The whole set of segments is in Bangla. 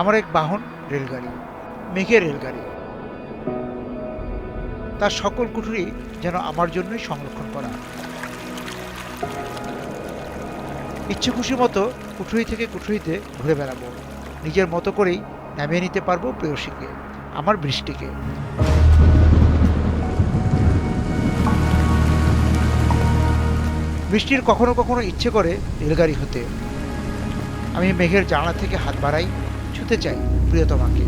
আমার এক বাহন রেলগাড়ি, মেঘের রেলগাড়ি। তার সকল কুঠুরি যেন আমার জন্যই সংরক্ষণ করা। ইচ্ছে খুশি মতো কুঠুরি থেকে কুঠুরিতে ঘুরে বেড়াবো, নিজের মতো করেই নামিয়ে নিতে পারবো প্রেয়সীকে, আমার বৃষ্টিকে। বৃষ্টির কখনো কখনো ইচ্ছে করে রেলগাড়ি হতে। আমি মেঘের জানলা থেকে হাত বাড়াই, ছুতে চাই প্রিয়তমাকে।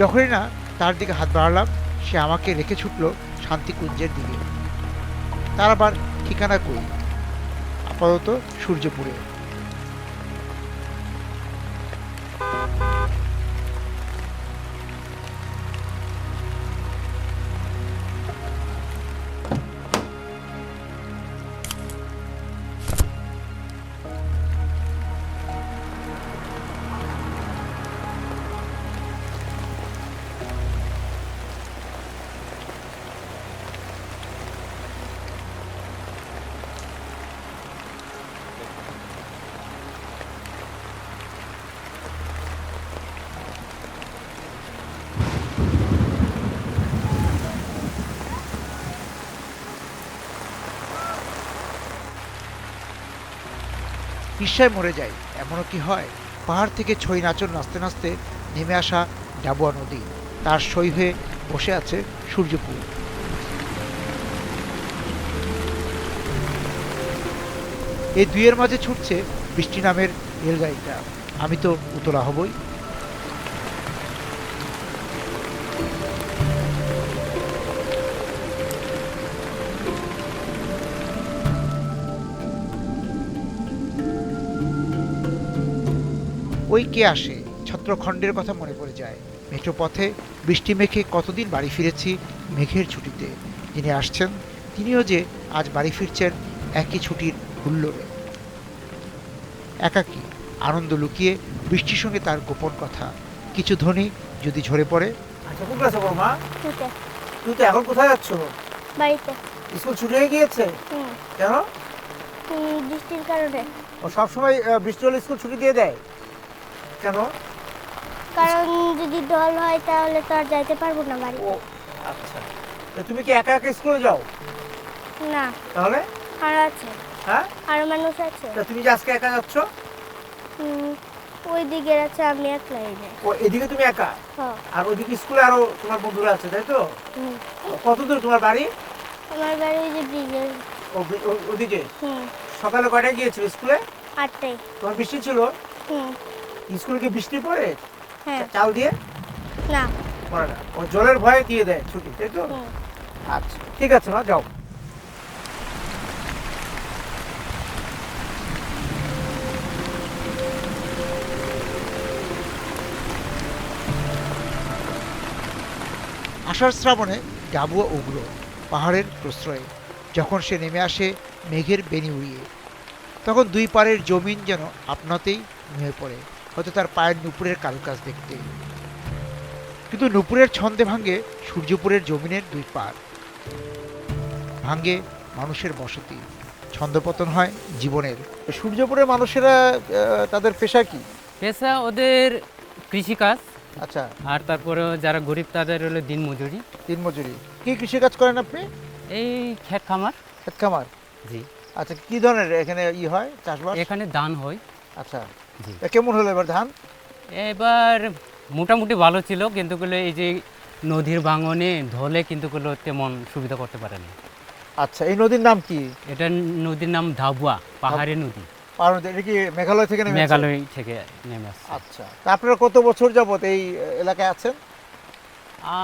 যখনই না তার দিকে হাত বাড়ালাম, সে আমাকে রেখে ছুটল শান্তিকুঞ্জের দিকে। তার আবার ঠিকানা কই? আপাতত সূর্যপুরে। ঈর্ষায় মরে যাই, এমনও কি হয়? পাহাড় থেকে ছই নাচন নাচতে নাচতে নেমে আসা ডাবুয়া নদী, তার সই হয়ে বসে আছে সূর্যপুর। এই দুইয়ের মাঝে ছুটছে বৃষ্টি নামের রেলগাড়িটা। আমি তো উতলা হবই। ওই কে আসে, ছত্রখণ্ডের কথা মনে পড়ে যায়। মেঠো পথে বৃষ্টি মেঘে কতদিন বাড়ি ফিরেছি মেঘের ছুটিতে। যিনি আসছেন তিনিও যে আজ বাড়ি ফিরছেন একই ছুটির হুল্লোড়ে। একাকী, আনন্দ লুকিয়ে বৃষ্টির সঙ্গে তার গোপন কথা। কিছু ধ্বনি যদি ঝরে পড়ে। আচ্ছা, কোন ক্লাসে পড়ো মা? টুতে। তুই তো এখন কোথায় যাচ্ছ? বাড়িতে। স্কুল ছুটি হয়ে গিয়েছে? হুম। কেন? বৃষ্টির কারণে। ও সবসময় বৃষ্টি হলে স্কুল ছুটি দিয়ে দেয় কেন? কারণ যদি দল হয় তাহলে তো আর যাইতে পারবো না বাড়ি। ও আচ্ছা, তা তুমি কি একা একা স্কুলে যাও? না, তাহলে আর আছে, হ্যাঁ, আর মানুষ আছে। তা তুমি যে আজকে একা যাচ্ছ? ওই দিকে আছে, আমি একলাই যাই। ও এদিকে তুমি একা, হ্যাঁ। আর ওইদিকে স্কুলে আরো তোমার বন্ধুরা আছে, তাই তো? হুম। কত দূর তোমার বাড়ি? আমার বাড়ি ওই যে ব্রিজের। ওদিকে। হুম। সকালে কয়টায় গিয়েছিল স্কুলে? 8টায়। তোমার বৃষ্টি ছিল? হুম। স্কুলে কি বৃষ্টি পড়ে? হ্যাঁ। চাল দিয়ে না। পড়ে না, ও জলের ভয়ে দিয়ে দেয় ছুটি, তাই তো? হুম। আচ্ছা, ঠিক আছে মা, যাও। আষাঢ় শ্রাবণে ডাবুয়া উগ্র পাহাড়ের প্রশ্রয়ে। যখন সে নেমে আসে মেঘের বেনি উড়িয়ে, তখন দুই পাড়ের জমিন যেন আপনাতেই নুয়ে পড়ে, হয়তো তার পায়ের নুপুরের কারুকাজ দেখতে। কিন্তু নুপুরের ছন্দে ভাঙ্গে সূর্যপুরের জমিনের দুই পাড়, ভাঙ্গে মানুষের বসতি, ছন্দপতন হয় জীবনের। সূর্যপুরের মানুষেরা তাদের পেশা কি? পেশা ওদের কৃষিকাজ, আচ্ছা, আর তারপরে যারা গরিব তাদের হলো দিনমজুরি। দিনমজুরি। কি কৃষিকাজ করেন আপনি? এই ক্ষেত খামার। ক্ষেত খামার। জি। আচ্ছা, কি ধরনের এখানে হয় চাষবাস? এখানে ধান হয়। আচ্ছা, জি। তা কেমন হলো এবার ধান? এবার মোটামুটি ভালো ছিল, কিন্তু এই যে নদীর ভাঙনে ধলে কিন্তু তেমন সুবিধা করতে পারেনি। আচ্ছা, এই নদীর নাম কি? এটা নদীর নাম ধাবুয়া, পাহাড়ি নদী। এটা কি মেঘালয় থেকে নেমে? মেঘালয় থেকে নেমে আসছে। আচ্ছা, তা আপনারা কত বছর যাবত এই এলাকায় আছেন?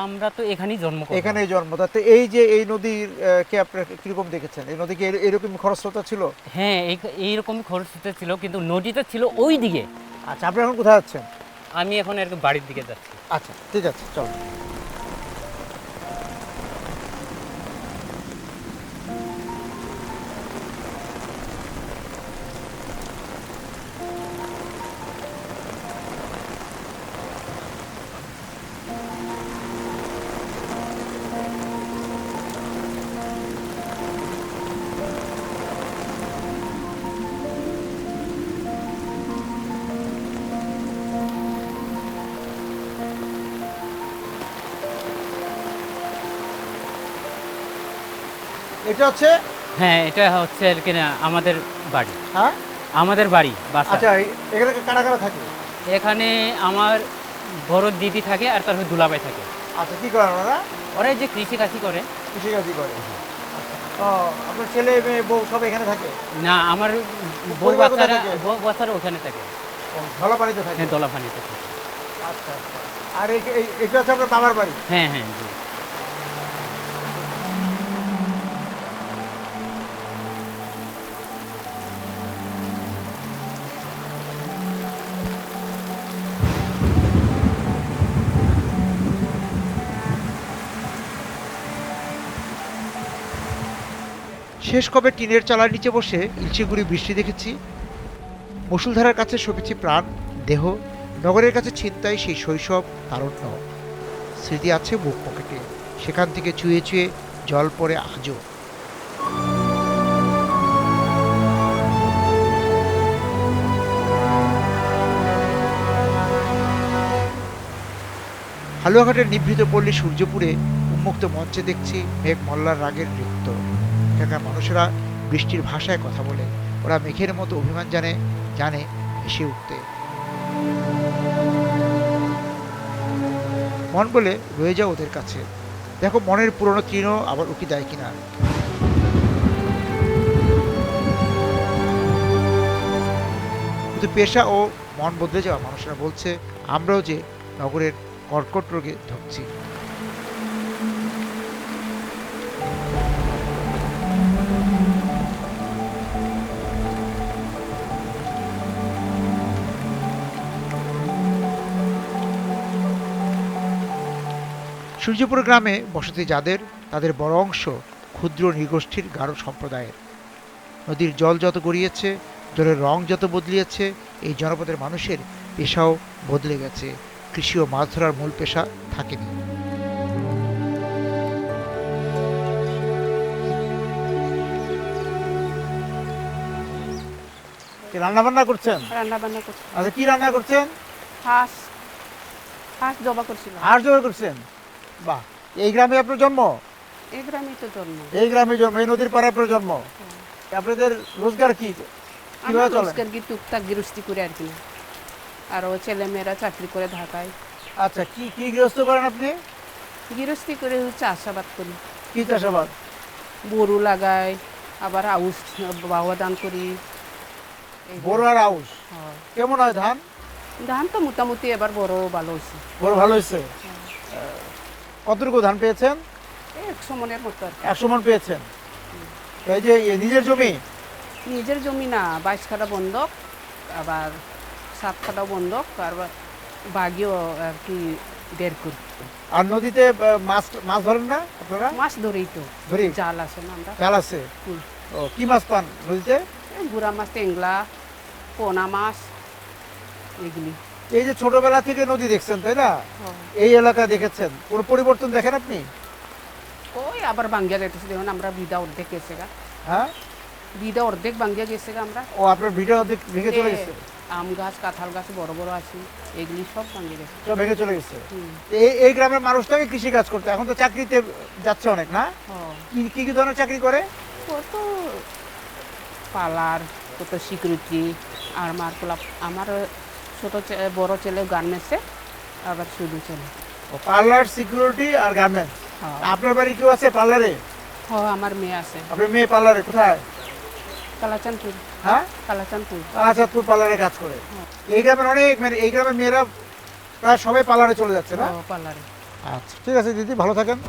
আমরা তো এখানেই জন্ম। এখানেই জন্ম। তাতে এই যে এই নদীর কে আপনারা কিরকম দেখেছেন? এই নদী কি এরকম খরস্রোতা ছিল? হ্যাঁ, এইরকমই খরচ ছিল, কিন্তু নদীটা ছিল ওই দিকে। আচ্ছা, আপনি এখন কোথায় আছেন? আমি এখন আর কি বাড়ির দিকে যাচ্ছি। আচ্ছা, ঠিক আছে, চলো। এটা হচ্ছে হ্যাঁ, এটা হচ্ছে আর কি না আমাদের বাড়ি, হ্যাঁ আমাদের বাড়ি বাসা। আচ্ছা এখানে কারা কারা থাকে? এখানে আমার বড় দিদি থাকে আর তারপর দুলাভাই থাকে। আচ্ছা কি করেন ওরা? ওরা এই যে কৃষিকাজই করে। কৃষিকাজই করে। ও আপনার ছেলে মেয়ে বউ সব এখানে থাকে? না, আমার বউ পরিবার কোথায় বাচ্চারা থাকে? বাচ্চারা ওখানে থাকে। ও, ধলাপানিতে থাকে। হ্যাঁ, দলাফানিতে থাকে। আচ্ছা আচ্ছা। আর এটা হচ্ছে আপনার বাবার বাড়ি? হ্যাঁ হ্যাঁ জি। শেষ কবে টিনের চালার নিচে বসে ইলশিগুড়ি বৃষ্টি দেখেছি, মুষলধারার কাছে সপেছি প্রাণ দেহ, নগরের কাছে ছিনতাই সেই শৈশব তারুণ্য। স্মৃতি আছে বুক পকেটে, সেখান থেকে চুয়ে চুয়ে জল পড়ে আজও। হালুয়াঘাটের নিভৃত পল্লী সূর্যপুরে উন্মুক্ত মঞ্চে দেখছি মেঘ মল্লার রাগের নৃত্য। এখানকার মানুষেরা বৃষ্টির ভাষায় কথা বলে, ওরা মেঘের মতো অভিমান জানে জানে ভেসে উঠতে। মন বলে রয়ে যাও ওদের কাছে, দেখো মনের পুরনো তৃণ আবার উকি দেয় কিনা। কিন্তু পেশা ও মন বদলে যাওয়া মানুষেরা বলছে আমরাও যে নগরের কর্কট রোগে ধুঁকছি। সূর্যপুর গ্রামে বসতি যাদের, তাদের বড় অংশ ক্ষুদ্র নৃগোষ্ঠীর গারো সম্প্রদায়ের। নদীর জল যত গড়িয়েছে, জলের রং যত বদলিয়েছে, এই জনপদের মানুষের পেশাও বদলে গেছে। কৃষি ও মাছ ধরার মূল পেশা থাকেনি। রান্না বান্না করছেন? রান্না বান্না করছি। আচ্ছা কি রান্না করছেন? হাঁস হাঁস জবা করছিলাম। হাঁস জবাই করছেন? বাহ, এই গ্রামে আপনার জন্ম? এই গ্রামেই তো জন্ম। এই গ্রামে জন্ম, এই নদীর পাড়ে আপনার জন্ম। আপনাদের রোজগার কি, কিভাবে আমার চলে? রোজগার কি টুকটাক গৃহস্থী করে আর কি। আর ও ছেলে মেয়েরা চাকরি করে ঢাকায়। আচ্ছা কি কি গৃহস্থ করেন আপনি? গৃহস্থী করে চাষাবাদ করি। কি চাষাবাদ? গরু লাগাই, আবার আউশ বাবা দান করি। এই বড় আর আউশ হয়। কেমন হয় ধান? ধান তো মোটামুটি এবার বড় ভালো হয়েছে। বড় ভালো হয়েছে। কতটুকু ধান পেয়েছেন? 100 মনের মতো আর কি। 100 মণ পেয়েছেন। এই যে নিজের জমি? নিজের জমি না, 22 কাঠা বন্ধক, আবার 7 কাঠাও বন্ধক, আর বাগিও আর কি 1.5 করি। আর নদীতে মাছ মাছ ধরেন না আপনারা? মাছ ধরেই তো, ধরি? জাল আছে না আমরা। জাল আছে? হুম। ও কি মাছ পান নদীতে? এই গুড়া মাছ, টেংলা, পোনা মাছ, এগুলি। এই যে ছোটবেলা থেকে নদী দেখছেন তাই না, এই এলাকা দেখেছেন, কোনো পরিবর্তন দেখেন আপনি? ওই আবার বাঙ্গিয়া গেছে, দেখুন আমরা বিদা অর্ধেক গেছে গা, হ্যাঁ, বিদা অর্ধেক বাঙ্গিয়া গেছে গা আমরা। ও আপনার ভিডিও ভেঙে চলে গেছে? আম গাছ, কাঁঠাল গাছ বড় বড় আছে, এগুলি সব ভাঙে গেছে। সব ভেঙে চলে গেছে। হুম। এই গ্রামের মানুষটাকে কৃষি কাজ করতে, এখন তো চাকরিতে যাচ্ছে অনেক না? কি কি কি ধরনের চাকরি করে? কত পার্লার, কত সিকিউরিটি, আর আমার ছোট বড় ছেলে গার্মেন্টসে, আবার শুধু ছেলে। পার্লার, সিকিউরিটি আর গার্মেন্টস। হ্যাঁ। আপনার বাড়ি কেউ আছে পার্লারে? হ্যাঁ, আমার মেয়ে আছে। আপনার মেয়ে পার্লারে কোথায়? কালাচানপুর। হ্যাঁ, কালাচানপুর। আচ্ছা, পার্লারে কাজ করে। এই গ্রামের অনেক, মানে এই গ্রামের মেয়েরা প্রায় সবাই পার্লারে চলে যাচ্ছে না? পার্লারে। আচ্ছা ঠিক আছে দিদি, ভালো থাকেন।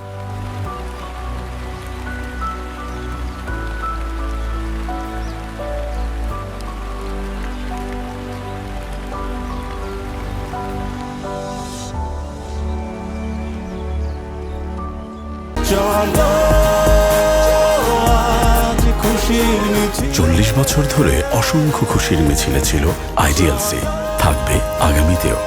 চলো আজ খুশির মিছিল। 40 বছর ধরে অসংখ্য খুশির মিছিলে ছিল আইডিএলসি, থাকবে আগামীতেও।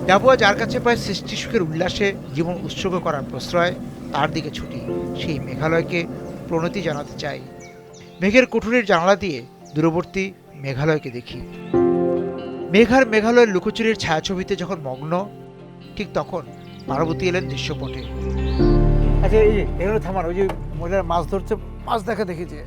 ডাবুয়া যার কাছে পায় সৃষ্টি সুখের উল্লাসে জীবন উৎসর্গ করার প্রশ্রয়, তার দিকে ছুটি। সেই মেঘালয়কে প্রণতি জানাতে চাই। মেঘের কুঠুরির জানালা দিয়ে দূরবর্তী মেঘালয়কে দেখি। মেঘ আর মেঘালয়ের লুকোচুরির ছায়াছবিতে যখন মগ্ন, ঠিক তখন পার্বতী এলেন দৃশ্যপটে। আচ্ছা, এই এখানে থামান, ওই যে মহিলারা মাছ ধরছে, মাছ দেখা দেখি যে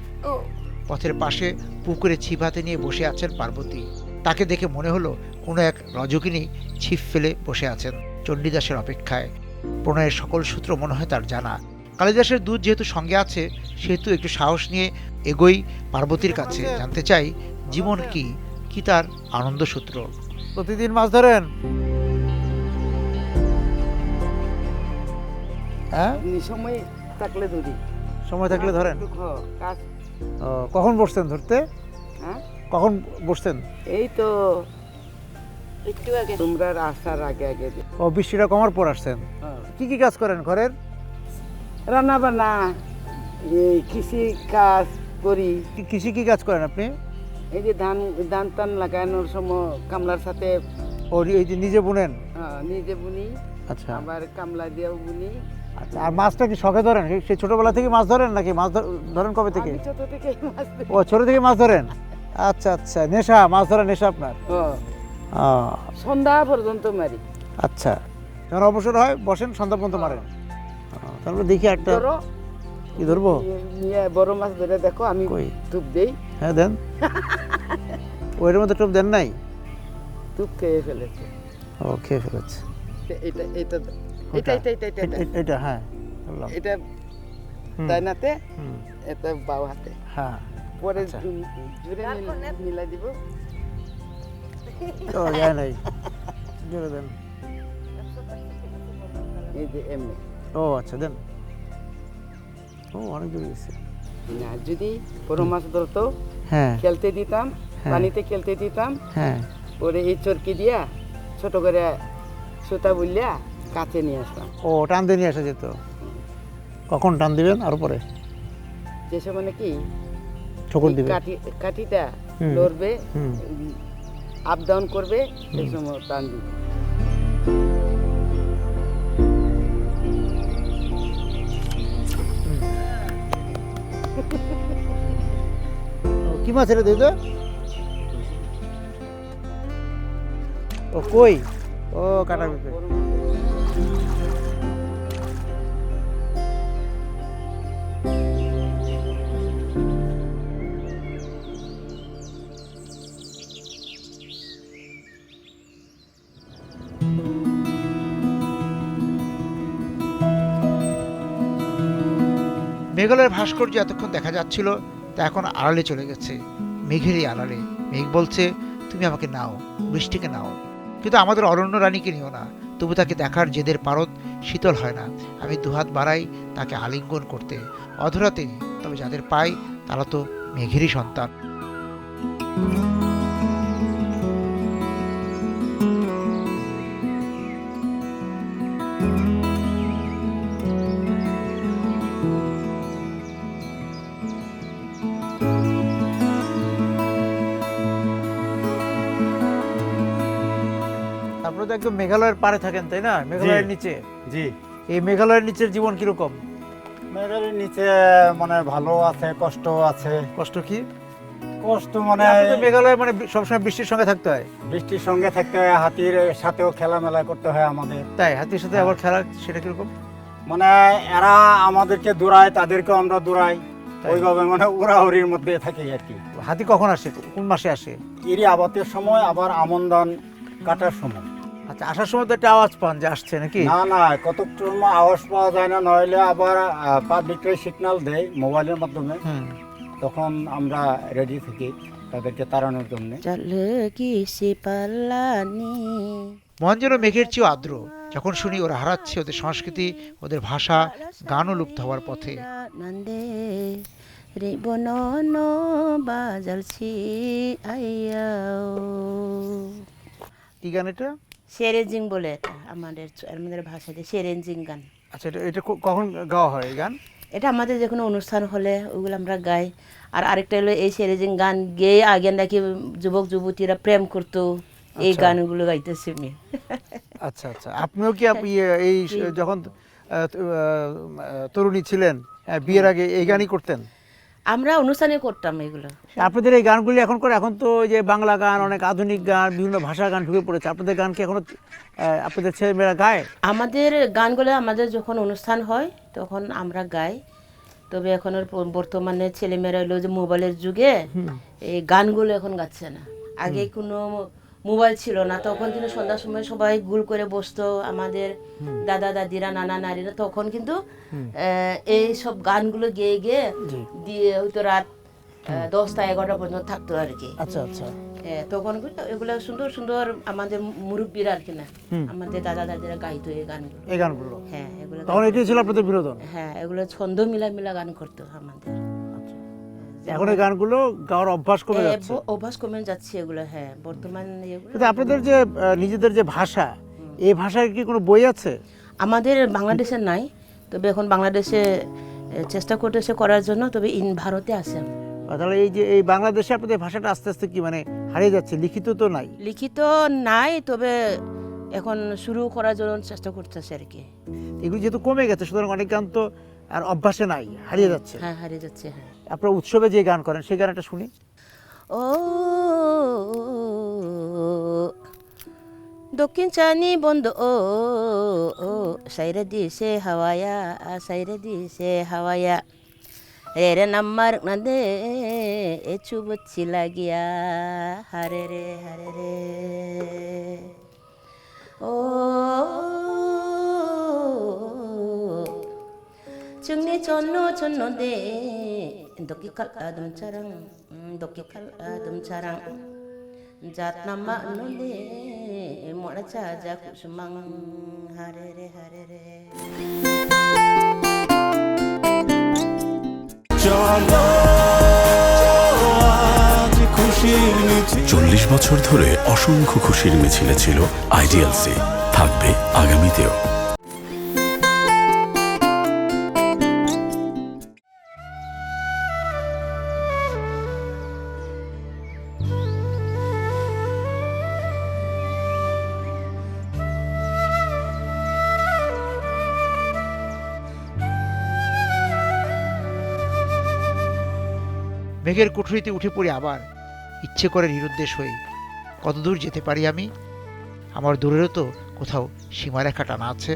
পথের পাশে পুকুরে ছিপ হাতে নিয়ে বসে আছেন পার্বতী। তাকে দেখে মনে হলো কোনো এক রজকিনী ছিপ ফেলে বসে আছেন চণ্ডীদাসের অপেক্ষায়। প্রণয়ের সকল সূত্র মনে হয় তার জানা। কালিদাসের দুধ যেহেতু সঙ্গে আছে, সেহেতু একটু সাহস নিয়ে এগোই পার্বতীর কাছে, জানতে চাই জীবন কি, কি তার আনন্দ সূত্র। প্রতিদিন মাছ ধরেন? হ্যাঁ, সময় থাকলে ধরি। সময় থাকলে ধরেন? কাজ। কখন বসছেন ধরতে? হ্যাঁ, কখন বসছেন? এই তো একটু আগে, তোমরা আসার আগে আগে। ও, বৃষ্টিটা কমার পর আসছেন। কি কি কাজ করেন ঘরের? রান্না বান্না, এই কৃষি কাজ করি। কৃষি কি কাজ করেন আপনি? এই যে ধান ধান টান লাগানোর সময় কামলার সাথে। ও, এই যে নিজে বুনেন? নিজে বুনি, আচ্ছা আবার কামলা দিয়েও বুনি। আচ্ছা, আর মাছটা কি শখে ধরেন? সেই ছোটবেলা থেকে মাছ ধরেন নাকি মাছ ধরেন কবে থেকে? আমি ছোট থেকে মাছ ধরি। ও, ছোট থেকে মাছ ধরেন। আচ্ছা আচ্ছা, নেশা, মাছ ধরা নেশা আপনার? সন্ধ্যা পর্যন্ত মারি। আচ্ছা, যখন অবসর হয় বসেন, সন্ধ্যা পর্যন্ত মারেন। তারপরে দেখি একটা ধরো, কি ধরবো? নিয়ে বড় মাছ ধরে দেখো, আমি কই? টুপ দেই। হ্যাঁ, দেন। ওইটার মধ্যে টোপ দেন নাই? টুপ খেয়ে ফেলেছে। ও, খেয়ে ফেলেছে। এটা এটা ওটা? এটা এটা এটা এটা এটা, হ্যাঁ বললাম। এটা হুম, ডাইনাতে, হুম, এটা বাও হাতে। হ্যাঁ। পরে আচ্ছা। জুড়ে মিলাই দিব। ও, যায় নাই, জোরে দেন। এই যে এমনি। ও আচ্ছা, দেন। ও, অনেক জোরে গেছে। না, যদি বড় মাছ ধরতো, হ্যাঁ খেলতে দিতাম, হ্যাঁ। পানিতে খেলতে দিতাম। হ্যাঁ। পরে এই চরকি দিয়া ছোট করে সুতা বুলিয়া কাছে নিয়ে আসলাম। ও, টান দিয়ে নিয়ে আসা যেত। কখন টান দিবেন? আর পরে যে সময় নাকি ঠোকর এই দিবেন? কাঠিটা হুম। লড়বে, হুম। আপ ডাউন করবে, সেই সময় টান দিবে। ও, কি মাছ এটা দিত? ও, কই? ও, কাটা পেঁপে। মেঘালয়ের ভাস্কর্য এতক্ষণ দেখা যাচ্ছিল, তা এখন আড়ালে চলে গেছে, মেঘেরই আড়ালে। মেঘ বলছে, তুমি আমাকে নাও, বৃষ্টিকে নাও, কিন্তু আমাদের অরণ্য রানীকে নিও না। তবু তাকে দেখার জেদের পারদ শীতল হয় না। আমি দুহাত বাড়াই তাকে আলিঙ্গন করতে, অধরাতে। তবে যাদের পাই তারা তো মেঘেরই সন্তান। তারপরে তো একদম মেঘালয়ের পাড়ে থাকেন, তাই না? মেঘালয়ের নিচে। জি, এই মেঘালয়ের নিচের জীবন কিরকম? মেঘালয়ের নিচে মানে ভালো আছে, কষ্ট আছে। কষ্ট কি? কষ্ট মানে আপনি তো মেঘালয়ে মানে সবসময় বৃষ্টির সঙ্গে থাকতে হয়। বৃষ্টির সঙ্গে থাকতে হয়, হাতির সাথেও খেলামেলা করতে হয় আমাদের। তাই হাতির সাথে আবার খেলা, সেটা কিরকম? মানে এরা আমাদেরকে দৌড়ায়, তাদেরকেও আমরা দৌড়াই, তাই? ওইভাবে মানে উড়াউড়ির মধ্যে থাকি আর কি। হাতি কখন আসে, কোন মাসে আসে? এরই আবাদের সময়, আবার আমন ধান কাটার সময়। আচ্ছা, আসার সময় তো একটা আওয়াজ পান যে আসছে নাকি? না না, কতক সময় আওয়াজ পাওয়া যায় না, নইলে আবার পাবলিকরাই সিগন্যাল দেয় মোবাইলের মাধ্যমে, হুম। তখন আমরা রেডি থাকি তাদেরকে তাড়ানোর জন্য। মন যেন মেঘের চেয়েও আর্দ্র যখন শুনি ওরা হারাচ্ছে ওদের সংস্কৃতি, ওদের ভাষা, গানও লুপ্ত হওয়ার পথে। কি গান এটা? সেরেঞ্জিং বলে, এটা আমাদের ভাষাতে সেরেঞ্জিং গান। আচ্ছা, এটা কখন গাওয়া হয় এই গান? এটা আমাদের যে কোনো অনুষ্ঠান হলে ওগুলো আমরা গাই। আর আরেকটা হলো এই সেরেঞ্জিং গান গেয়ে আগে নাকি যুবক যুবতীরা প্রেম করতো, এই আচ্ছা। গানগুলো গাইতেছি আমি। আচ্ছা আচ্ছা, আপনিও কি এই যখন তরুণী ছিলেন, বিয়ের আগে এই গানই করতেন? আমরা অনুষ্ঠানে করতাম এগুলো। আপনাদের এই গানগুলি এখন করে, এখন তো ওই যে বাংলা গান, অনেক আধুনিক গান, বিভিন্ন ভাষার গান ঢুকে পড়েছে, আপনাদের গান কি এখনো আপনাদের ছেলেমেয়েরা গায়? আমাদের গানগুলো আমাদের যখন অনুষ্ঠান হয় তখন আমরা গাই, তবে এখন বর্তমানে ছেলেমেয়েরা হলো যে মোবাইলের যুগে এই গানগুলো এখন গাচ্ছে না। আগে কোনো মোবাইল ছিল না, তখন কিন্তু সন্ধ্যার সময় সবাই গুল করে বসতো, আমাদের দাদা দাদিরা, নানা নারীরা, তখন কিন্তু এই সব গানগুলো গেয়ে গেয়ে দিয়ে হয়তো রাত 10টা 11টা পর্যন্ত থাকতো আর কি। আচ্ছা আচ্ছা। তখন এগুলো সুন্দর সুন্দর আমাদের মুরব্বীরা আর কি না, আমাদের দাদা দাদিরা গাইতো এই গানগুলো। এই গানগুলো, হ্যাঁ এগুলো, তখন এটাই ছিল আপনাদের বিনোদন? হ্যাঁ এগুলো ছন্দ মিলা মিলা গান করতো আমাদের। এখন এই গানগুলো গাওয়ার অভ্যাস কমে যাচ্ছে? অভ্যাস কমে যাচ্ছে এগুলো, হ্যাঁ বর্তমান এগুলো। কিন্তু আপনাদের যে নিজেদের যে ভাষা, এই ভাষার কি কোনো বই আছে? আমাদের বাংলাদেশে নাই, তবে এখন বাংলাদেশে চেষ্টা করতেছে করার জন্য, তবে ভারতে আছে। তাহলে এই যে এই বাংলাদেশে আপনাদের ভাষাটা আস্তে আস্তে কি মানে হারিয়ে যাচ্ছে? লিখিত তো নাই? লিখিত নাই, তবে এখন শুরু করার জন্য চেষ্টা করতেছে আর কি। এগুলো যেহেতু কমে গেছে, সুতরাং অনেক গান তো আর অভ্যাসে নাই, হারিয়ে যাচ্ছে। হ্যাঁ হারিয়ে যাচ্ছে। হ্যাঁ, আপনারা উৎসবে যে গান করেন সেই গানটা শুনি। ও দক্ষিণ চানি বন্ধ ও সাইরে দিছে হাওয়ায়া, সাইরে দিছে হাওয়ায়া, রে নাম্বার নদে এ চুবচ্ছি লাগিয়া, হারে রে ও চুংনি চন্ন দে দকি খাল আদম চারাং জাত নামা নদে মোড়া চাজা কুসুমাং, হারে রে 40 বছর ধরে অসংখ্য খুশির মিছিলে ছিল আইডিএলসি, থাকবে আগামীতেও। মেঘের কুঠুরিতে উঠে পড়ে আবার ইচ্ছে করে নিরুদ্দেশ হই। কতদূর যেতে পারি আমি? আমার দূরেরও তো কোথাও সীমারেখা টানা আছে।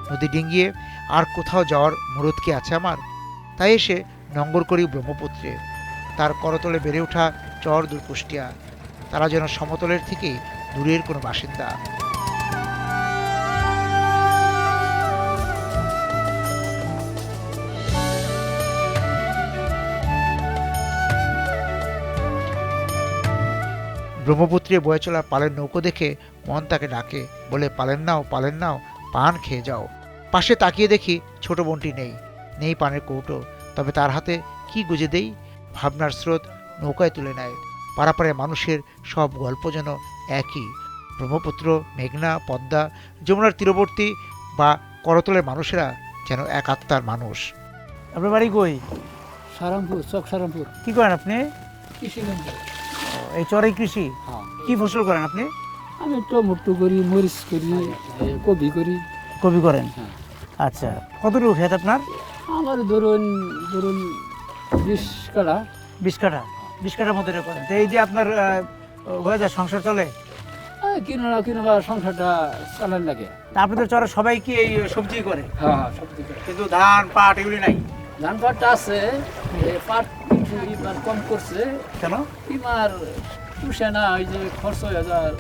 নদী ডিঙ্গিয়ে আর কোথাও যাওয়ার মুরুদ কি আছে আমার? তাই এসে নঙ্গর করি ব্রহ্মপুত্রে, তার করতলে বেড়ে ওঠা চর দূরকুষ্টিয়া। তারা যেন সমতলের থেকে দূরের কোনো বাসিন্দা। ব্রহ্মপুত্রে বয়ে চলা পালের নৌকো দেখে মন তাকে ডাকে, বলে পালেন নাও, পান খেয়ে যাও। পাশে তাকিয়ে দেখি ছোট বোনটি নেই পানের কৌটো, তবে তার হাতে কি গুজে দেই? ভাবনার স্রোত নৌকায় তুলে নেয়। পারাপারে মানুষের সব গল্প যেন একই। ব্রহ্মপুত্র, মেঘনা, পদ্মা, যমুনার তীরবর্তী বা করতলের মানুষেরা যেন এক আত্মার মানুষ। আপনার বাড়ি কই? সারামপুর, চক সারামপুর। কি করেন আপনি? কৃষি। এই চরে কৃষি? কি ফসল করেন আপনি? আমি টমেটো করি, মরিচ করি, কপি করি। কপি করেন? আচ্ছা, কতটুকু ক্ষেত আপনার? আমার ধরুন 20 কাঠা। 20 কাঠা? 20 কাঠার মধ্যে করেন। তো এই যে আপনার হয়ে যায়, সংসার চলে? কিনা সংসারটা চালান লাগে। তা আপনাদের চরে সবাই কি এই সবজি করে? হ্যাঁ, সবজি করে। কিন্তু ধান পাট এগুলি নাই? ধান পাটটা আছে, পাট কিন্তু এবার কম করছে। কেন? এবার পুষে না, ওই যে খরচ হয়ে যায়,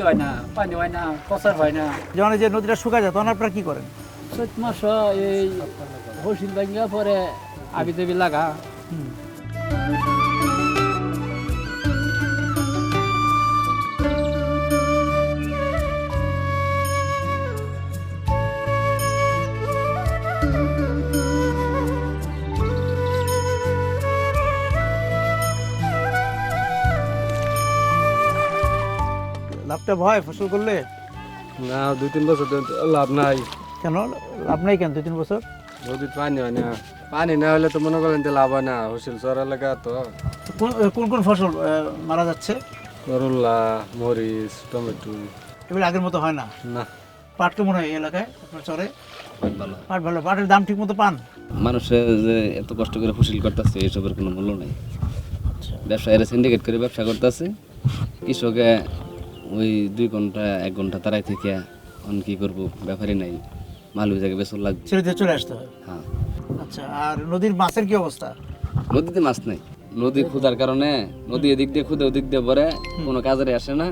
হয় না, পানি হয় না, প্রচার হয় না। যখন যে নদীটা শুকায় যায় তখন আপনারা কি করেন? চৈত মাস এই হসিল ভাঙ্গা পরে আবি দেবী লাগা। লাভটা ভয় ফসল করলে? না, 2-3 বছর লাভ নাই। কেন লাভ নাই? কেন 2-3 বছর? নদীর পানি হয় না, পানি না হলে তো মনে করেন লাভ হয় না। হসিল চর এলাকা তো। কোন কোন ফসল মারা যাচ্ছে? করল্লা, মরিচ, টমেটো। এগুলো আগের মতো হয় না? না। পাট কেমন হয় এই এলাকায় আপনার চরে? ভালো। পাট ভালো, পাটের দাম ঠিক মতো পান? মানুষের যে এত কষ্ট করে ফসল করতেছে এসবের কোনো মূল্য নেই। ব্যবসায়ীরা সিন্ডিকেট করে ব্যবসা করতেছে, কৃষকে ওই 2 ঘন্টা 1 ঘন্টা তারাই থেকে কি করবো, ব্যাপারই নাই, মাল ওই জায়গায় বেচন লাগবে, ছেড়ে দিয়ে চলে আসতে হয়। হ্যাঁ। আচ্ছা, আর নদীর মাছের কি অবস্থা? নদীতে মাছ নাই, নদী ক্ষুধার কারণে নদী এদিক দিয়ে ক্ষুদে ওদিক দিয়ে পরে কোনো কাজে আসে না,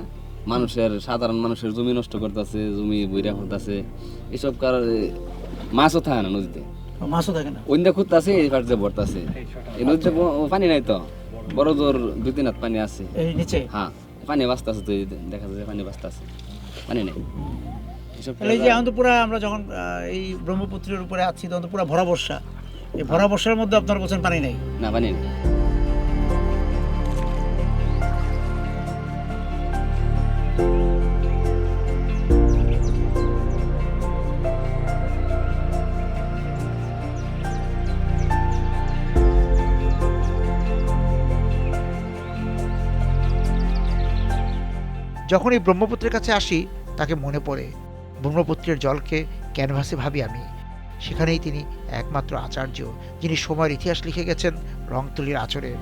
মানুষের সাধারণ মানুষের জমি নষ্ট করতেছে, জমি বইরা করতেছে, এসব কারণে মাছও থাকে না নদীতে, মাছও থাকে না, ওইটা খুঁজতেছে এই পাশ দিয়ে ভরতেছে, এই নদীতে পানি নাই তো, বড় জোর 2-3 হাত পানি আছে এই নিচে। হ্যাঁ, পানি বাঁচতেছে, তো দেখা যায় পানি বাঁচতেছে, পানি নেই। তাহলে এই যে এখন তো পুরা আমরা যখন এই ব্রহ্মপুত্রের উপরে আছি তখন তো পুরা ভরা বর্ষা, এই ভরা বর্ষার মধ্যে আপনার বলছেন পানি নেই? না, পানি নেই। যখন এই ব্রহ্মপুত্রের কাছে আসি তাকে মনে পড়ে, ব্রহ্মপুত্রের জলকে ক্যানভাসে ভাবি আমি। সেখানেই তিনি একমাত্র আচার্য, যিনি সময়ের ইতিহাস লিখে গেছেন রংতুলির আঁচড়ে।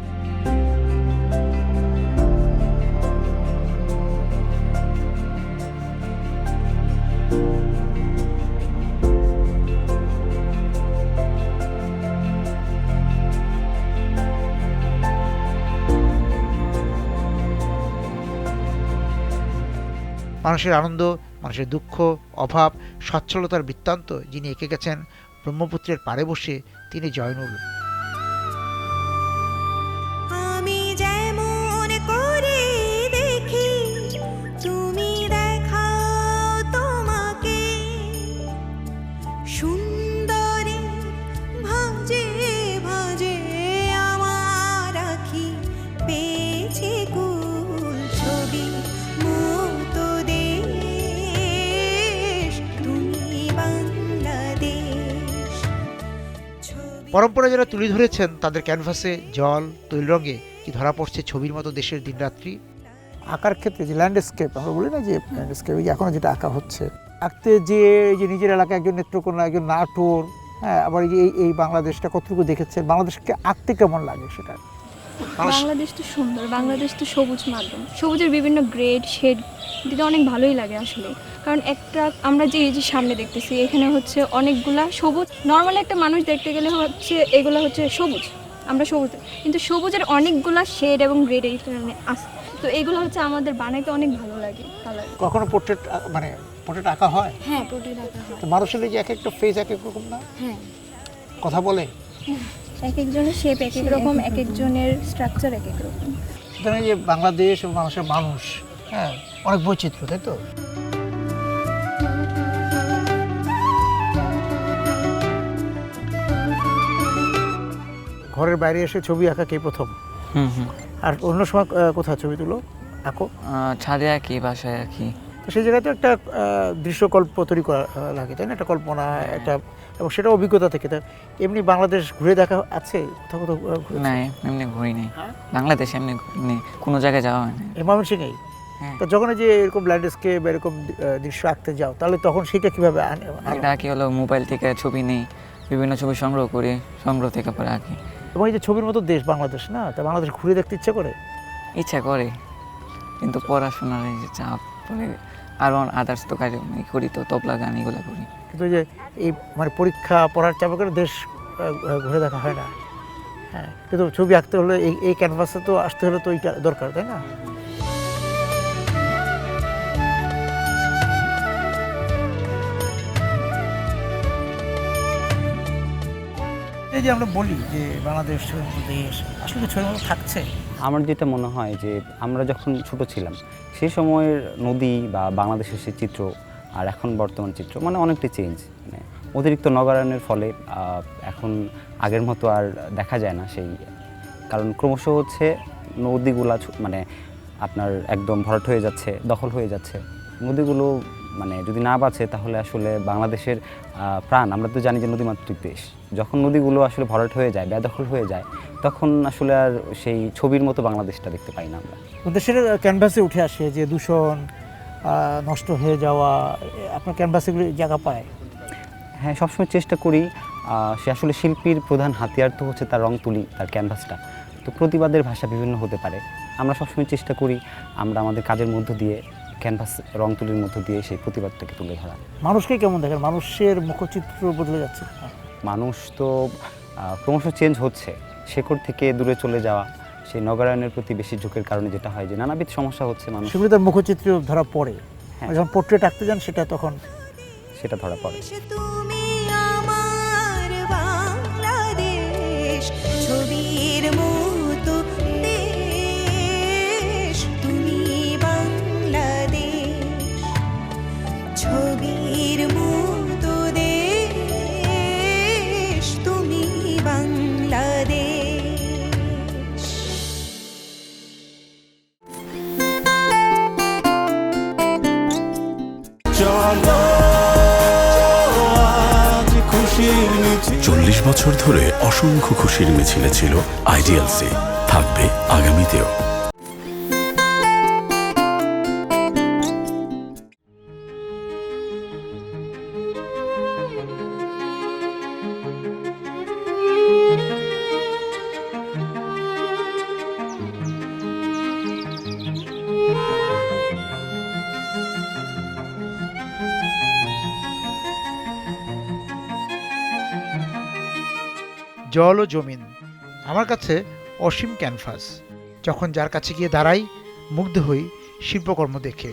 মানুষের আনন্দ, মানুষের দুঃখ, অভাব, সচ্ছলতার বৃত্তান্ত যিনি এঁকে গেছেন ব্রহ্মপুত্রের পাড়ে বসে, তিনি জয়নুল। আমি যেমন করে দেখি তুমি দেখাও তোমাকে, সুন্দরী ভাজে ভাজে আমার আখি পেয়েছে কুল ছবি মতো দেশ, তুমি বাংলাদেশ। পরম্পরা যারা তুলে ধরেছেন তাদের ক্যানভাসে জল, তৈল রঙে কি ধরা পড়ছে ছবির মতো দেশের দিনরাত্রি? আঁকার ক্ষেত্রে যে ল্যান্ডস্কেপ আমরা বলি না, যে ল্যান্ডস্কেপ এখনো যেটা আঁকা হচ্ছে, আঁকতে যে এই যে নিজের এলাকায় একজন নেত্রকোনা, একজন নাটোর, হ্যাঁ, আবার এই বাংলাদেশটা কতটুকু দেখেছেন, বাংলাদেশকে আঁকতে কেমন লাগে সেটা? বাংলাদেশ তো সুন্দর, বাংলাদেশ তো সবুজ মাধ্যম, সবুজের বিভিন্ন গ্রেড শেড দিতে অনেক ভালোই লাগে আসলে। কারণ একটা আমরা যে এই যে সামনে দেখতেছি এখানে হচ্ছে অনেকগুলা সবুজ, নর্মালি একটা মানুষ দেখতে গেলে হচ্ছে এগুলো হচ্ছে সবুজ, আমরা সবুজ, কিন্তু সবুজের অনেকগুলা শেড এবং গ্রেড এইখানে আছে, তো এগুলো হচ্ছে আমাদের বানাইতে অনেক ভালো লাগে কালার। কখনো পোর্ট্রেট মানে পোর্ট্রেট আঁকা হয়? হ্যাঁ, পোর্ট্রেট আঁকা হয়। তো মানুষের এই যে এক একটা ফেস এক এক রকম না? হ্যাঁ, কথা বলে? এক একজনের শেপ এক এক রকম, এক একজনের স্ট্রাকচার এক এক রকম। সুতরাং যে বাংলাদেশ এবং মানুষের মানুষ, হ্যাঁ, অনেক বৈচিত্র্য, তাই তো? ঘরের বাইরে এসে ছবি আঁকা কে প্রথম? আর অন্য সময় কোথায় ছবি তুলো, আঁকো? ছাদে আঁকি, বাসায় আঁকি। তো সেই জায়গায় তো একটা দৃশ্যকল্প তৈরি করা লাগে, তাই না? একটা কল্পনা, একটা, এবং সেটা অভিজ্ঞতা থেকে। তা এমনি বাংলাদেশ ঘুরে দেখা আছে কোথাও কোথাও? না, এমনি ঘুরি নেই বাংলাদেশ, এমনি ঘুরি কোনো জায়গায় যাওয়া হয় না। ময়মনসিংহেই? তো যখন যে এরকম ল্যান্ডস্কেপ এরকম দৃশ্য আঁকতে যাও, তাহলে তখন সেটা কীভাবে এটা আঁকি হলো মোবাইল থেকে ছবি নেই, বিভিন্ন ছবি সংগ্রহ করি, সংগ্রহ থেকে পরে আঁকি। এবং এই যে ছবির মতো দেশ বাংলাদেশ না, তা বাংলাদেশ ঘুরে দেখতে ইচ্ছা করে? ইচ্ছা করে, কিন্তু পড়াশোনার এই যে চাপ, পরে আরও আদার্স তো কাজ করি, তো তবলা গান এগুলো করি। কিন্তু যে এই মানে পরীক্ষা পড়ার চাপে করে দেশ ঘুরে দেখা হয় না। হ্যাঁ, কিন্তু ছবি আঁকতে হলে এই ক্যানভাসে তো আসতে হলে তো এইটা দরকার, তাই না? এই যে আমরা বলি যে বাংলাদেশ ছবির মতো দেশ, আসলে কি ছবির মতো থাকছে? আমার যেটা মনে হয় যে আমরা যখন ছোট ছিলাম সেই সময়ের নদী বা বাংলাদেশের সেই চিত্র আর এখন বর্তমান চিত্র মানে অনেকটাই চেঞ্জ। মানে অতিরিক্ত নগরায়নের ফলে এখন আগের মতো আর দেখা যায় না সেই, কারণ ক্রমশ হচ্ছে নদীগুলা মানে আপনার একদম ভরাট হয়ে যাচ্ছে, দখল হয়ে যাচ্ছে। নদীগুলো মানে যদি না বাঁচে তাহলে আসলে বাংলাদেশের প্রাণ, আমরা তো জানি যে নদীমাতৃক দেশ, যখন নদীগুলো আসলে ভরাট হয়ে যায়, বেদখল হয়ে যায়, তখন আসলে আর সেই ছবির মতো বাংলাদেশটা দেখতে পাই না আমরা। দেশের ক্যানভাসে উঠে আসে যে দূষণ, নষ্ট হয়ে যাওয়া, আপনার ক্যানভাসেগুলি জায়গা পায়? হ্যাঁ, সবসময় চেষ্টা করি। সে আসলে শিল্পীর প্রধান হাতিয়ার তো হচ্ছে তার রং তুলি, তার ক্যানভাসটা। তো প্রতিবাদের ভাষা বিভিন্ন হতে পারে, আমরা সবসময় চেষ্টা করি আমরা আমাদের কাজের মধ্য দিয়ে, ক্যানভাস রং তুলির মধ্য দিয়ে সেই প্রতিবাদটাকে তুলে ধরা। মানুষকে কেমন দেখেন? মানুষের মুখচিত্র বদলে যাচ্ছে। মানুষ তো ক্রমশ চেঞ্জ হচ্ছে, শেকড় থেকে দূরে চলে যাওয়া, সেই নগরায়নের প্রতি বেশি ঝুঁকের কারণে যেটা হয় যে নানাবিধ সমস্যা হচ্ছে মানুষ। সেগুলি তার মুখচিত্র ধরা পড়ে। হ্যাঁ, যখন পোর্ট্রেট আঁকতে যান সেটা তখন সেটা ধরা পড়ে। তুমি আমার বাংলাদেশ, ছবির মতো দেশ, তুমি বাংলাদেশ, ছবির মতো দেশ, তুমি বাংলাদেশ। চলো আজ খুশির মিছিল। 40 বছর ধরে অসংখ্য খুশির মিছিলে ছিল আইডিএলসি, থাকবে আগামীতেও। জল ও জমিন আমার কাছে অসীম ক্যানভাস। যখন যার কাছে গিয়ে দাঁড়াই, মুগ্ধ হই শিল্পকর্ম দেখে।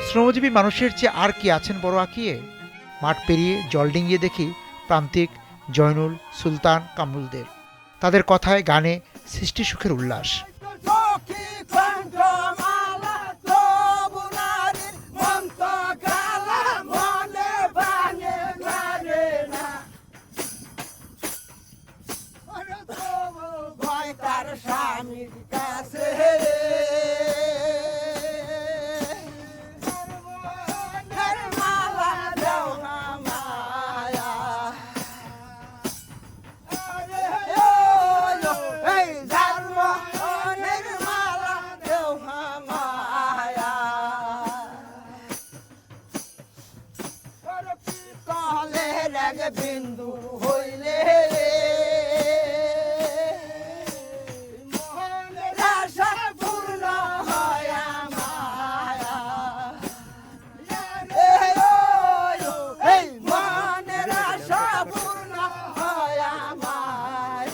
শ্রমজীবী মানুষের চেয়ে আর কি আছেন বড় আঁকিয়ে? মাঠ পেরিয়ে জল ডিঙিয়ে দেখি প্রান্তিক জয়নুল, সুলতান, কামরুলদের। তাদের কথায় গানে সৃষ্টি সুখের উল্লাস। বিন্দু হইলে মনের আশা পূর্ণ হয় আমার, মনের আশা পূর্ণ হয় আমার।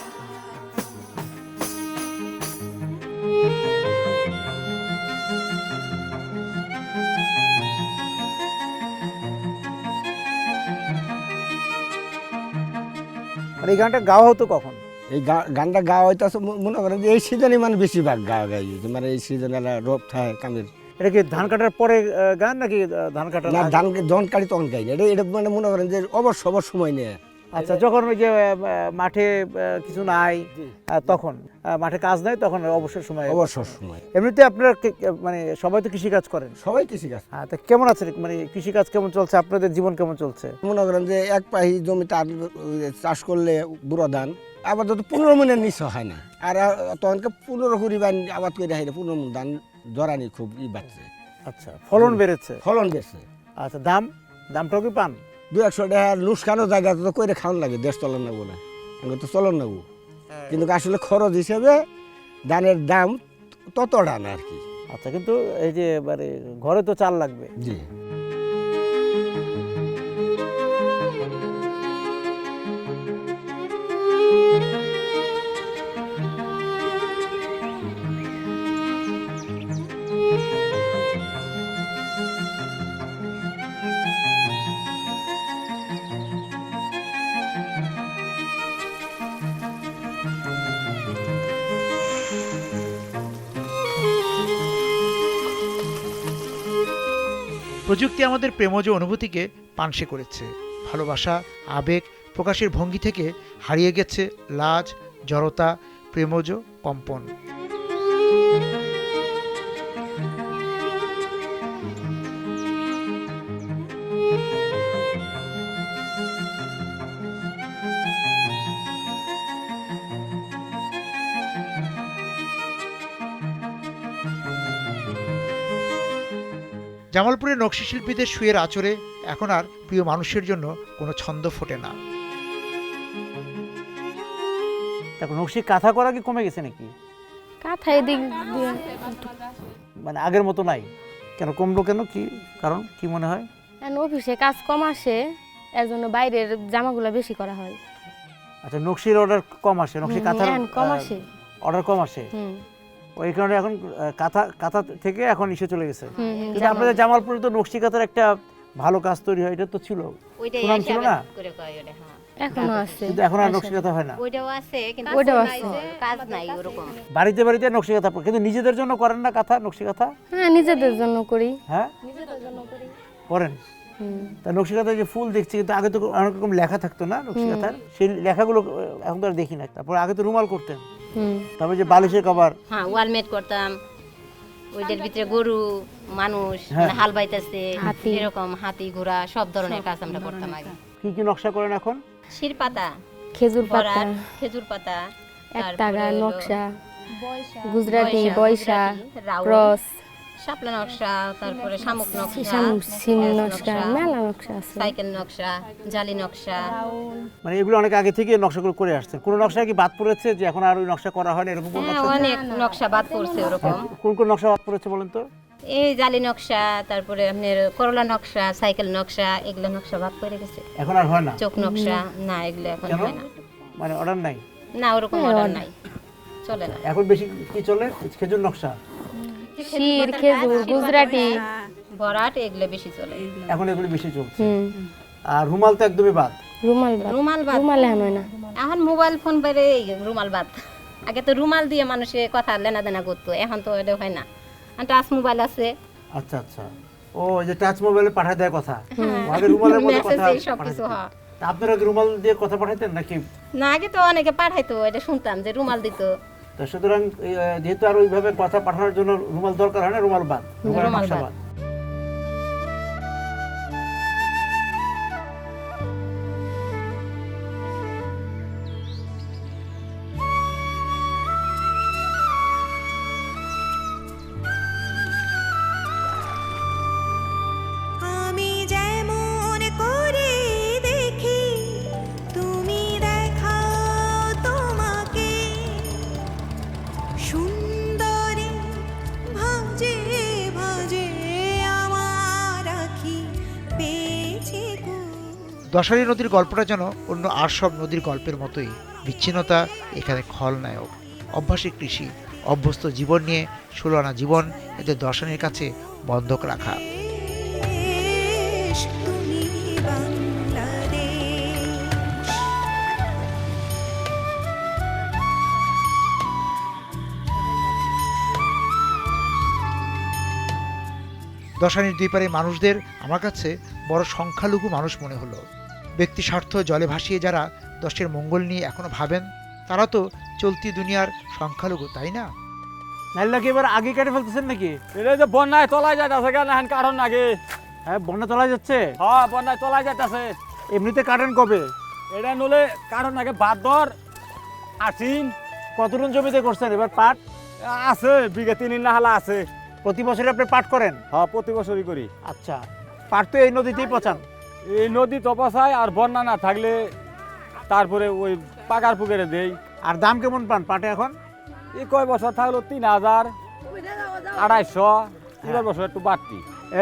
আর এই গানটা গাওয়া হতো কখন? এই গানটা গাওয়া হইতেছে মনে করেন যে এই সিজনে মানে বেশিরভাগ গাওয়া গাই, মানে এই সিজনে রোপ থাকে কামের। এটা কি ধান কাটার পরে গান নাকি ধান কাটার? না, ধান যখন কাটি তখন গাই না, এটা মানে মনে করেন যে অবশ্য সময় নিয়ে। আচ্ছা, যখন ওই যে মাঠে কিছু নাই, তখন মাঠে কাজ নাই, তখন অবসর সময়। অবসর সময়। এমনিতে আপনারা মানে সবাই তো কৃষি কাজ করেন? সবাই কৃষি কাজ। হ্যাঁ, তা কেমন আছে মানে কৃষি কাজ কেমন চলছে? আপনাদের জীবন কেমন চলছে? মনে করেন যে এক পাহি জমিতে চাষ করলে বুড়ো ধান আবার যত 15 মনের নিচে হয় না, আর তখনকে 15 কুড়ি বান আবাদ করে হাইলে 15 মন ধান জরানি খুব বাড়ছে। আচ্ছা, ফলন বেড়েছে? ফলন বেড়েছে। আচ্ছা, দামটাও কি পান? 200 টাকা লুসকানো জায়গা তো করে খাওয়ান লাগে, দেশ চলন নেবো না, এখন তো চলন নেবো। কিন্তু আসলে খরচ হিসেবে ধানের দাম ততটা না আর কি। আচ্ছা, কিন্তু এই যে মানে ঘরে তো চাল লাগবে। জি। প্রযুক্তি আমাদের প্রেমজ অনুভূতিকে পানসে করেছে। ভালোবাসা, আবেগ প্রকাশের ভঙ্গি থেকে হারিয়ে গেছে লাজ, জড়তা, প্রেমজ কম্পন। জামালপুরের নকশি শিল্পীদের সুয়ের আঁচড়ে এখন আর প্রিয় মানুষের জন্য কোনো ছন্দ ফোটে না। তারপর নকশি কাঁথা করা কি কমে গেছে নাকি? কাঁথা এদিক দিয়ে মানে আগের মতো নাই কেন? কমলো কেন? কি কারণ কি মনে হয়? অফিসে কাজ কম আসে, এর জন্য বাইরের জামাগুলো বেশি করা হয়। আচ্ছা, নকশির অর্ডার কম আসে, নকশি কাঁথার কম আসে, অর্ডার কম আসে। ওই কারণে এখন কাঁথা থেকে এখন ইসে চলে গেছে। কিন্তু আপনাদের জামালপুরে তো নকশি কাঁথার একটা ভালো কাজ তৈরি হয়, এটা তো ছিল, সুনাম ছিল না? এখনো আছে, কিন্তু এখন আর নকশি কাঁথা হয় না। ওইটাও আছে কিন্তু ওইটাও আছে, কাজ নাই ওরকম। বাড়িতে বাড়িতে নকশি কাঁথা, কিন্তু নিজেদের জন্য করেন না কাঁথা, নকশি কাঁথা? হ্যাঁ, নিজেদের জন্য করি। হ্যাঁ, নিজেদের জন্য করি। করেন? তা নকশি কাঁথায় যে ফুল দেখছি, কিন্তু আগে তো অনেক রকম লেখা থাকতো না নকশি কাঁথার, সেই লেখাগুলো এখন তো আর দেখি না। তারপর আগে তো রুমাল করতেন, তারপরে যে বালিশের কভার, হ্যাঁ ওয়ালমেট করতাম, ওইটার ভিতরে গরু মানুষ হাল বাইতেছে, এরকম হাতি ঘোড়া সব ধরনের কাজ আমরা করতাম আগে। কি কি নকশা করেন এখন? শির পাতা, খেজুর পাতা, খেজুর পাতা, একটাগা নকশা, গুজরাটি, বয়সা, ক্রস, শাপলা নকশা, তারপরে শামুক নকশা, সিম নকশা, মেলা নকশা আছে, সাইকেল নকশা, জালি নকশা। মানে এগুলো অনেক আগে থেকে নকশাগুলো করে আসছেন। কোন নকশা কি বাদ পড়েছে যে এখন আর ওই নকশা করা হয় না, এরকম কোন নকশা? অনেক নকশা বাদ পড়ছে ওরকম। কোন কোন নকশা বাদ পড়েছে বলেন তো? এই জালি নকশা, তারপরে আপনার করলা নকশা, সাইকেল নকশা, এগুলো নকশা বাদ পড়ে গেছে। এখন আর হয় না? চোখ নকশা না, এগুলো এখন হয় না। মানে অর্ডার নাই? না, ওরকম অর্ডার নাই, চলে না। এখন বেশি কি চলে? খেজুর নকশা, শির, খেজুর, গুজরাটি, বরাট, এগুলো বেশি চলে এখন, এগুলো বেশি চলছে। আর রুমাল তো একদমই বাদ। রুমাল বাদ, রুমাল এখন হয় না। এখন মোবাইল ফোন বাইরে রুমাল বাদ। আগে তো রুমাল দিয়ে মানুষে কথা লেনা দেনা করতো, এখন তো এটা হয় না, টাচ মোবাইল আছে। আচ্ছা আচ্ছা, ও যে টাচ মোবাইলে পাঠায় দেয় কথা, আগে রুমালের মধ্যে কথা সবকিছু হয়। আপনারা কি রুমাল দিয়ে কথা পাঠাইতেন নাকি? না, আগে তো অনেকে পাঠাইতো, এটা শুনতাম যে রুমাল দিত। তো সুতরাং যেহেতু আর ওইভাবে কথা পাঠানোর জন্য রুমাল দরকার হয় না, রুমাল বাদ, রুমাল বাদ। আমি যেমন করে দেখি তুমি দেখাও তোমাকে, সুন্দরী ভাজে ভাজে আমার আখি পেয়েছে গো। দশারী নদীর গল্পটা যেন অন্য আর সব নদীর গল্পের মতোই। বিচ্ছিন্নতা এখানে খলনায়ক। অভ্যাসী কৃষি, অভ্যস্ত জীবন নিয়ে 16 আনা জীবন এদের দর্শনের কাছে বন্ধক রাখা। তুমি বাংলাদেশ। দশানির দুই পারে মানুষদের আমার কাছে বড় সংখ্যালঘু মানুষ মনে হলো। ব্যক্তি স্বার্থ জলে ভাসিয়ে যারা দশের মঙ্গল নিয়ে এখনো ভাবেন, তারা তো চলতি দুনিয়ার সংখ্যালঘু, তাই না? নাইলে কি এবার আগে কেটে ফেলতেছেন নাকি? এটা যে বন্যায় তলায় যাইতেছে কেন এখন কারণ আগে? হ্যাঁ, বন্যা তলায় যাচ্ছে। হ্যাঁ, বন্যায় তলায় যাইতেছে। এমনিতে কাটেন কবে? এটা নলে কারণ আগে ভাদ্র আশ্বিন। কতটুকু জমিতে করছেন এবার পাট? আছে বিঘা 3 না হালা আছে। প্রতি বছরে আপনি পাট করেন? হ্যাঁ, প্রতি বছরই করি। আচ্ছা, পাট তো এই নদীতেই পচান? এই নদী তো পচায়, আর বন্যা না থাকলে তারপরে ওই পাকার পুকুরে দেই। আর দাম কেমন পান পাটে এখন? এই কয় বছর থাকলো 3000, 250, এবার বছর একটু বাড়তি।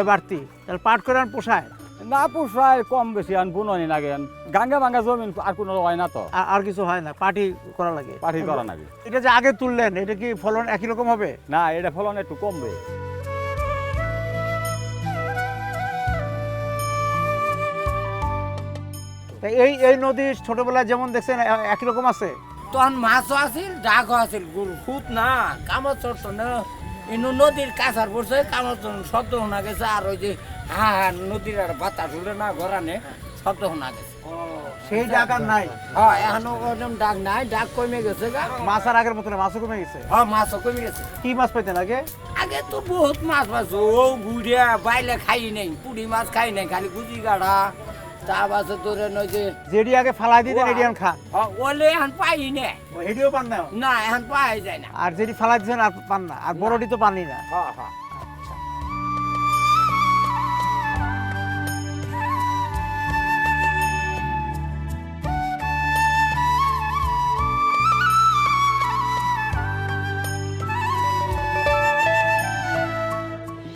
বাড়তি? তাহলে পাট করে আন পোষায় না? পোষায় কম বেশি, আন বুননি লাগে, গাঙ্গা ভাঙ্গা জমিন আর কোনো হয় না তো। আর কিছু হয় না, পাটি করা লাগে? পাটি করা লাগে। এটা যে আগে তুললেন, এটা কি ফলন একই রকম হবে? না, এটা ফলন একটু কমবে। এই নদী ছোটবেলায় যেমন দেখছেন একই রকম আছে? তখন মাছও আছিল, ডাকও আছিল, গরু খুব না কামড় চড়তো না। ইনু নদীর কাছার পড়ছে, কামড় শব্দ শোনা গেছে। আর ওই যে নদীর আর বাতাস উঠে না গড়ানে, শব্দ শোনা গেছে। সেই ডাক আর নাই? হ্যাঁ, এখনো ওরকম ডাক নাই, ডাক কমে গেছে। মাছ আর আগের মতো না? মাছও কমে গেছে? হ্যাঁ, মাছও কমে গেছে। কি মাছ পাইতেন আগে? আগে তো বহুত মাছ পাইছো, ও গুড়িয়া বাইলে খাই নাই, পুরি মাছ খাই নাই, খালি গুজি গাড়া। তারপর তোরে নয় যে যেটি আগে ফালাই দিতেন এটি এখন খান? ওলে এখন পাই না। এটিও পান না? না, এখন পাই যায় না। আর যেটি ফালাই দিচ্ছেন আর পান না? আর বড়টি তো পানি না? হ্যাঁ হ্যাঁ।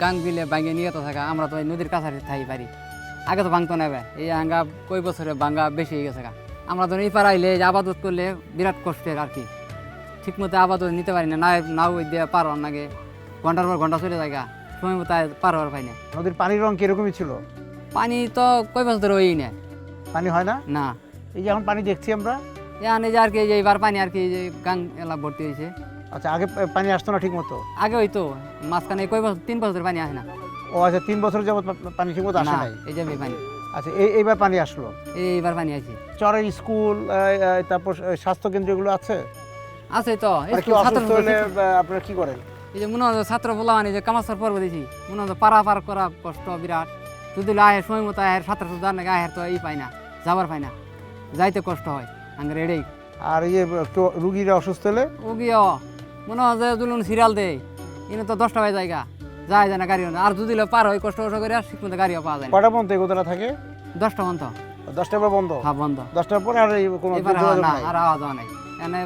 গাং বিলে ভাঙে নিয়ে তো থাকা আমরা তো এই নদীর কাছাকাছি থাকি পারি আগে তো ভাঙতো নেবে এই আঙ্গা কই বছরে ভাঙ্গা বেশি হয়ে গেছে আমরা তো এই পাড়াইলে আবাদত করলে বিরাট কষ্টের আর কি ঠিক মতো আবাদত নিতে পারি না নাও ওই দিয়ে পার হওয়ার নাগে ঘন্টার পর ঘন্টা চলে যায় সময় মতো পার হওয়ার পাই না। নদীর পানির রং কিরকমই ছিল? পানি তো কই বছর ধরে ওই না পানি হয় না না এই যে এখন পানি দেখছি আমরা এই যে আর কি এইবার পানি আর কি যে গাং এলা ভর্তি হয়েছে। আচ্ছা আগে পানি আসতো না ঠিক মতো? আগে হইতো মাঝখানে কই বছর 3 বছর পানি আসে না। ও আচ্ছা 3 বছর যাবত পানি ঠিক মতো আসে নাই? এই যে পানি আচ্ছা এইবার পানি আসলো? এইবার পানি আছে। চরের স্কুল তারপর স্বাস্থ্য কেন্দ্র এগুলো আছে? আছে তো। আপনারা কি করেন? এই যে মনে হয় ছাত্র বলা মানে যে কামাচার পর্ব দিয়েছি মনে হয় পারা পার করা কষ্ট বিরাট যদি আয়ের সময় মতো আয়ের ছাত্র যার নাকি আয়ের তো এই পায় না যাবার পায় না যাইতে কষ্ট হয় আঙ্গের এটাই। আর এই যে রুগীরা অসুস্থ হলে রুগীও মনে হয় যে দুলুন সিরিয়াল দেয় এনে তো 10টা বাজে জায়গা যায় না গাড়িও না আর যদি পার হয় কষ্ট করে আর ঠিক মতো গাড়িও পাওয়া যায় না। কটা পর্যন্ত এগোতলা থাকে? 10টা পর্যন্ত। 10টার পর বন্ধ? হ্যাঁ বন্ধ। 10টার পরে আর কোনো না আর আওয়াজ হয় নাই এনে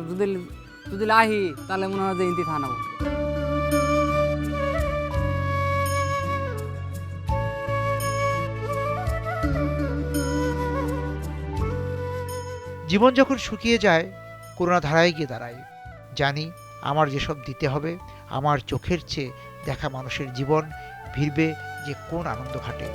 যদি আহি তাহলে মনে হয় যে ইন্তি থানাবো। জীবন যখন শুকিয়ে যায় করুণা ধারায় গিয়ে দাঁড়ায়। জানি আমার যেসব দিতে হবে আমার চোখের চেয়ে দেখা মানুষের জীবন ভিড়বে যে কোন আনন্দ ঘাটে।